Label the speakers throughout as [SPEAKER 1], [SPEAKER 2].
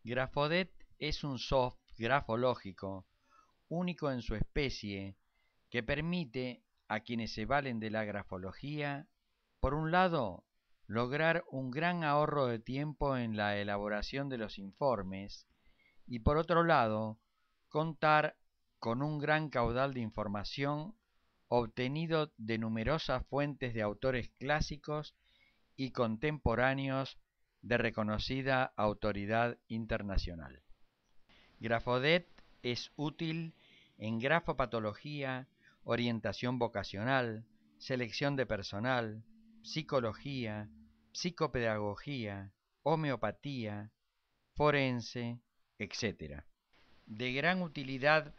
[SPEAKER 1] Graphodet es un soft grafológico único en su especie que permite a quienes se valen de la grafología, por un lado, lograr un gran ahorro de tiempo en la elaboración de los informes y por otro lado, contar con un gran caudal de información obtenido de numerosas fuentes de autores clásicos y contemporáneos de reconocida autoridad internacional. Graphodet es útil en grafopatología, orientación vocacional, selección de personal, psicología, psicopedagogía, homeopatía, forense, etc. De gran utilidad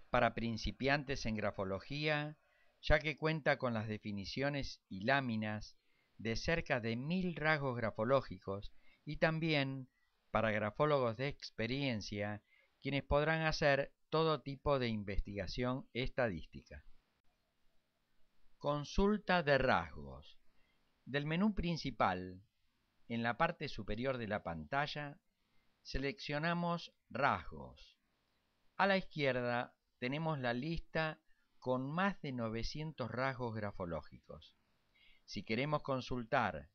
[SPEAKER 1] para principiantes en grafología, ya que cuenta con las definiciones y láminas de cerca de 1000 rasgos grafológicos y también para grafólogos de experiencia, quienes podrán hacer todo tipo de investigación estadística. Consulta de rasgos. Del menú principal, en la parte superior de la pantalla, seleccionamos rasgos. A la izquierda tenemos la lista con más de 900 rasgos grafológicos. Si queremos consultar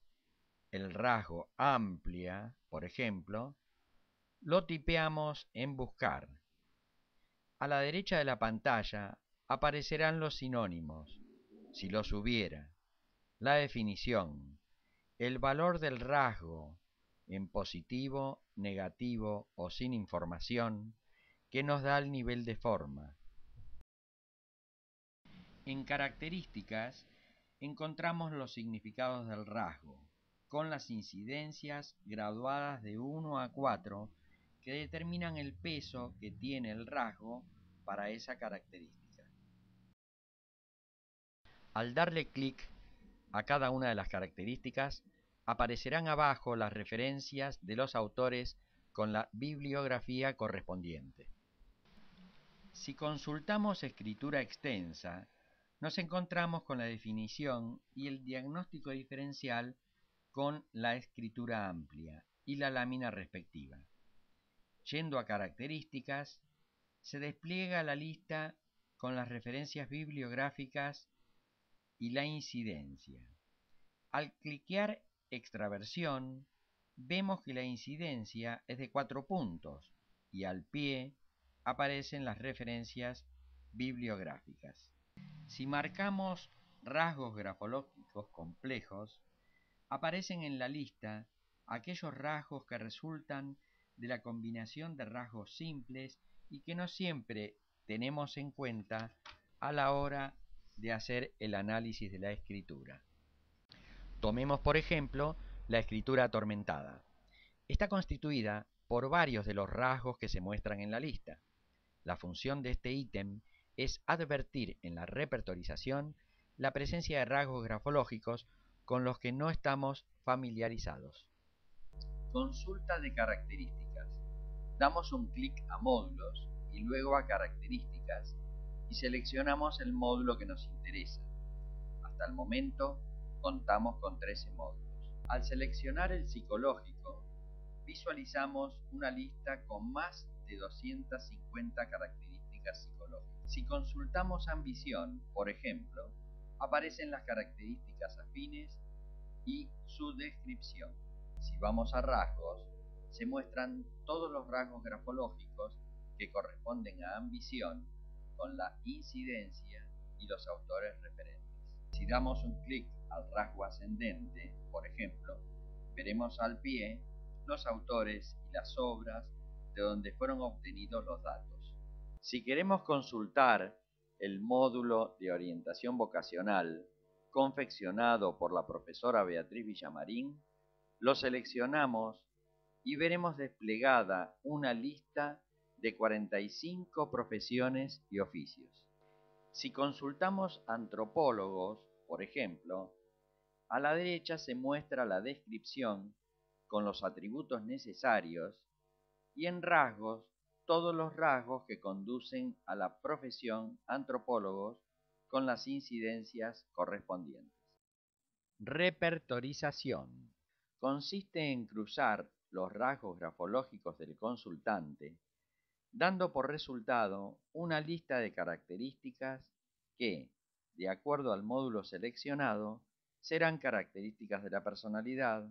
[SPEAKER 1] el rasgo amplia, por ejemplo, lo tipeamos en buscar. A la derecha de la pantalla aparecerán los sinónimos, si los hubiera, la definición, el valor del rasgo en positivo, negativo o sin información, que nos da el nivel de forma. En características encontramos los significados del rasgo, con las incidencias graduadas de 1 a 4 que determinan el peso que tiene el rasgo para esa característica. Al darle clic a cada una de las características, aparecerán abajo las referencias de los autores con la bibliografía correspondiente. Si consultamos escritura extensa, nos encontramos con la definición y el diagnóstico diferencial con la escritura amplia y la lámina respectiva. Yendo a características, se despliega la lista con las referencias bibliográficas y la incidencia. Al cliquear extraversión, vemos que la incidencia es de 4 puntos y al pie aparecen las referencias bibliográficas. Si marcamos rasgos grafológicos complejos, aparecen en la lista aquellos rasgos que resultan de la combinación de rasgos simples y que no siempre tenemos en cuenta a la hora de hacer el análisis de la escritura. Tomemos, por ejemplo, la escritura atormentada. Está constituida por varios de los rasgos que se muestran en la lista. La función de este ítem es advertir en la repertorización la presencia de rasgos grafológicos con los que no estamos familiarizados. Consulta de características. Damos un clic a módulos y luego a características y seleccionamos el módulo que nos interesa. Hasta el momento contamos con 13 módulos. Al seleccionar el psicológico, visualizamos una lista con más de 250 características psicológicas. Si consultamos ambición, por ejemplo, aparecen las características afines y su descripción. Si vamos a rasgos, se muestran todos los rasgos grafológicos que corresponden a ambición con la incidencia y los autores referentes. Si damos un clic al rasgo ascendente, por ejemplo, veremos al pie los autores y las obras de donde fueron obtenidos los datos. Si queremos consultar el módulo de orientación vocacional confeccionado por la profesora Beatriz Villamarín, lo seleccionamos y veremos desplegada una lista de 45 profesiones y oficios. Si consultamos antropólogos, por ejemplo, a la derecha se muestra la descripción con los atributos necesarios y en rasgos todos los rasgos que conducen a la profesión antropólogos con las incidencias correspondientes. Repertorización. Consiste en cruzar los rasgos grafológicos del consultante, dando por resultado una lista de características que, de acuerdo al módulo seleccionado, serán características de la personalidad,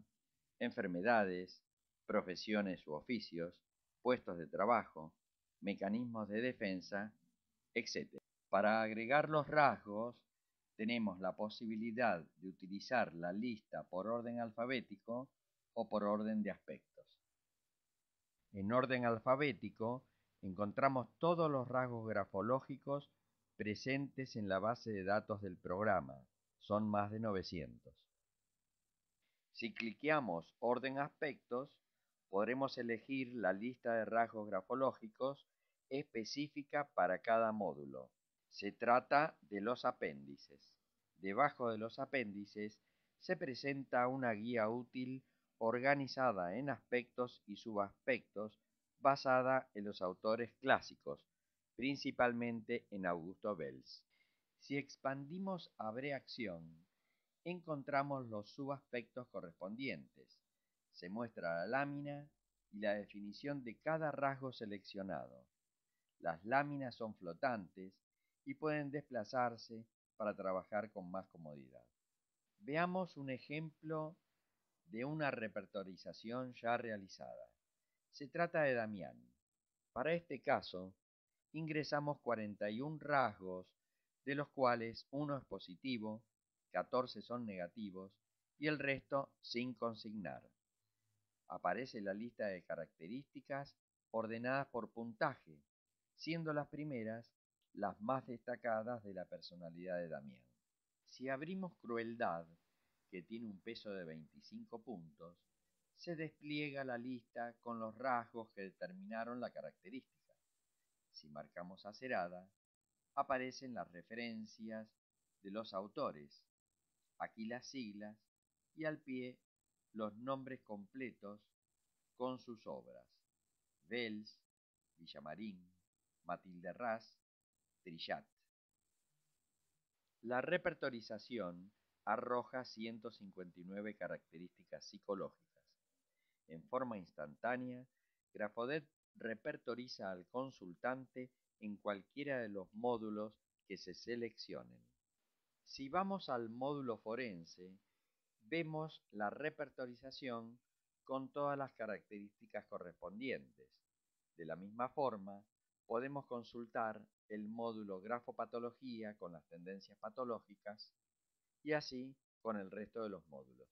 [SPEAKER 1] enfermedades, profesiones u oficios, puestos de trabajo, mecanismos de defensa, etc. Para agregar los rasgos, tenemos la posibilidad de utilizar la lista por orden alfabético o por orden de aspectos. En orden alfabético, encontramos todos los rasgos grafológicos presentes en la base de datos del programa. Son más de 900. Si cliqueamos Orden Aspectos, podremos elegir la lista de rasgos grafológicos específica para cada módulo. Se trata de los apéndices. Debajo de los apéndices se presenta una guía útil organizada en aspectos y subaspectos basada en los autores clásicos, principalmente en Augusto Wells. Si expandimos Abreacción, encontramos los subaspectos correspondientes. Se muestra la lámina y la definición de cada rasgo seleccionado. Las láminas son flotantes y pueden desplazarse para trabajar con más comodidad. Veamos un ejemplo de una repertorización ya realizada. Se trata de Damián. Para este caso, ingresamos 41 rasgos, de los cuales uno es positivo, 14 son negativos y el resto sin consignar. Aparece la lista de características ordenadas por puntaje, siendo las primeras las más destacadas de la personalidad de Damián. Si abrimos Crueldad, que tiene un peso de 25 puntos, se despliega la lista con los rasgos que determinaron la característica. Si marcamos Acerada, aparecen las referencias de los autores, aquí las siglas y al pie los nombres completos con sus obras: Wells, Villamarín, Matilde Ras, Trillat. La repertorización arroja 159 características psicológicas. En forma instantánea, Grafodet repertoriza al consultante en cualquiera de los módulos que se seleccionen. Si vamos al módulo forense, vemos la repertorización con todas las características correspondientes. De la misma forma, podemos consultar el módulo Grafopatología con las tendencias patológicas y así con el resto de los módulos.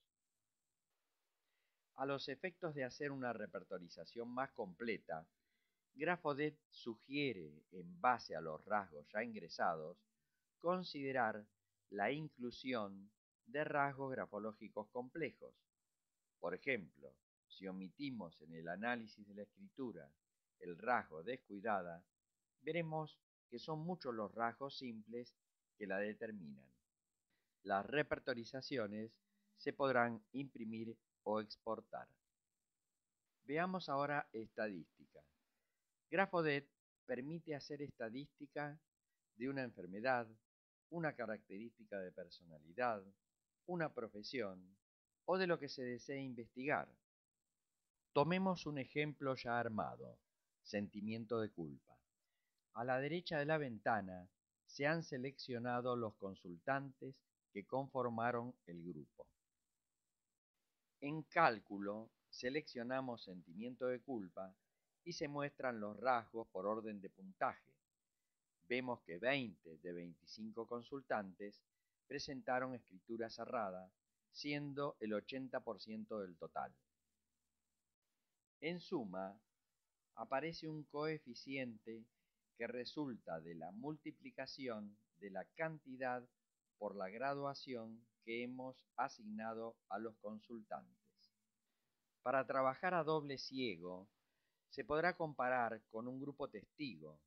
[SPEAKER 1] A los efectos de hacer una repertorización más completa, Grafodet sugiere, en base a los rasgos ya ingresados, considerar la inclusión de rasgos grafológicos complejos. Por ejemplo, si omitimos en el análisis de la escritura el rasgo descuidada, veremos que son muchos los rasgos simples que la determinan. Las repertorizaciones se podrán imprimir o exportar. Veamos ahora estadística. Grafodet permite hacer estadística de una enfermedad, una característica de personalidad, una profesión o de lo que se desee investigar. Tomemos un ejemplo ya armado: sentimiento de culpa. A la derecha de la ventana se han seleccionado los consultantes que conformaron el grupo. En cálculo, seleccionamos sentimiento de culpa y se muestran los rasgos por orden de puntaje. Vemos que 20 de 25 consultantes presentaron escritura cerrada, siendo el 80% del total. En suma, aparece un coeficiente que resulta de la multiplicación de la cantidad por la graduación que hemos asignado a los consultantes. Para trabajar a doble ciego, se podrá comparar con un grupo testigo,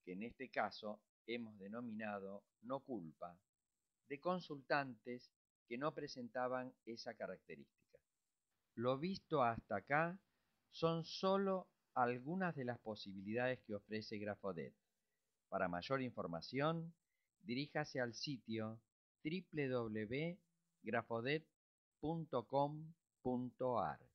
[SPEAKER 1] que en este caso hemos denominado no culpa, de consultantes que no presentaban esa característica. Lo visto hasta acá son solo algunas de las posibilidades que ofrece Grafodet. Para mayor información, diríjase al sitio www.grafodet.com.ar.